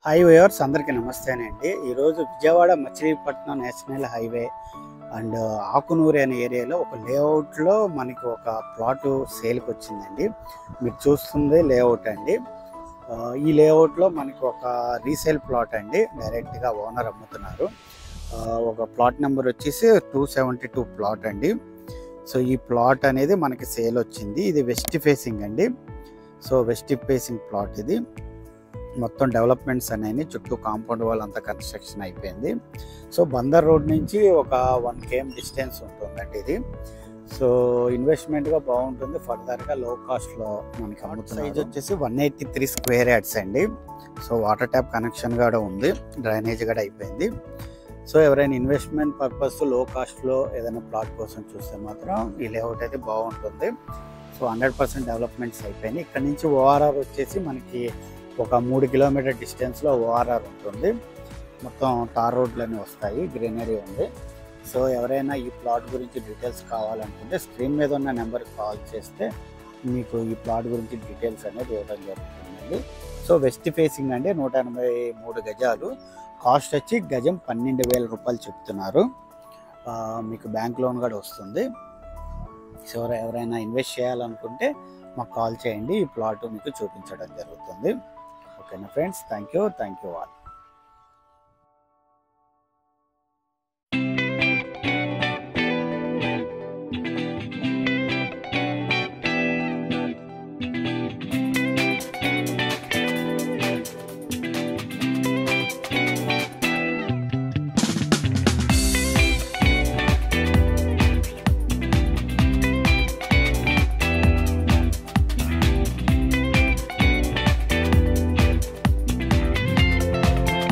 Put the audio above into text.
Hi viewers అందరికీ నమస్తేనండి. ఈరోజు Vijayawada Machilipatnam national highway and Akunuru అనే ఏరియాలో ఒక లేఅవుట్లో మనకి ఒక ప్లాట్ సేల్కి వచ్చిందండి. మీరు చూస్తుంది లేఅవుట్ అండి. ఈ లేఅవుట్లో మనకి ఒక రీసేల్ ప్లాట్ అండి. డైరెక్ట్గా ఓనర్ అమ్ముతున్నారు. ఒక ప్లాట్ నెంబర్ వచ్చేసి 272 ప్లాట్ అండి. సో ఈ ప్లాట్ అనేది మనకి సేల్ వచ్చింది. ఇది వెస్ట్ ఫేసింగ్ అండి. సో వెస్ట్ ఫేసింగ్ ప్లాట్ ఇది. మొత్తం డెవలప్మెంట్స్ అనేవి చుట్టూ కాంపౌండ్ వాల్ అంతా కన్స్ట్రక్షన్ అయిపోయింది. సో బందర్ రోడ్ నుంచి ఒక 1 km డిస్టెన్స్ ఉంటుందండి ఇది. సో ఇన్వెస్ట్మెంట్గా బాగుంటుంది. ఫర్దర్గా లో కాస్ట్లో మనకి అమ్ముతున్నారు. సైజ్ వచ్చేసి 183 స్క్వేర్ యార్డ్స్ అండి. సో వాటర్ ట్యాప్ కనెక్షన్ కూడా ఉంది, డ్రైనేజ్ కూడా అయిపోయింది. సో ఎవరైనా ఇన్వెస్ట్మెంట్ పర్పస్ లో కాస్ట్లో ఏదైనా ప్లాట్ కోసం చూస్తే మాత్రం ఈ లేఅవుట్ అయితే బాగుంటుంది. సో 100% డెవలప్మెంట్స్ అయిపోయినాయి. ఇక్కడ నుంచి ఓఆర్ఆర్ వచ్చేసి మనకి ఒక 3 కిలోమీటర్ డిస్టెన్స్లో ఓఆర్ఆర్ ఉంటుంది. మొత్తం టార్ రోడ్లన్నీ వస్తాయి, గ్రీనరీ ఉంది. సో ఎవరైనా ఈ ప్లాట్ గురించి డీటెయిల్స్ కావాలనుకుంటే స్క్రీన్ మీద ఉన్న నెంబర్కి కాల్ చేస్తే మీకు ఈ ప్లాట్ గురించి డీటెయిల్స్ అనేది ఇవ్వడం జరుగుతుందండి. సో వెస్ట్ ఫేసింగ్ అండి, 183 గజాలు. కాస్ట్ వచ్చి గజం 12,000 రూపాయలు చెప్తున్నారు. మీకు బ్యాంక్ లోన్ కూడా వస్తుంది. సో ఎవరైనా ఇన్వెస్ట్ చేయాలనుకుంటే మాకు కాల్ చేయండి, ఈ ప్లాట్ మీకు చూపించడం జరుగుతుంది. ఓకేనా ఫ్రెండ్స్, థ్యాంక్ యూ ఆల్.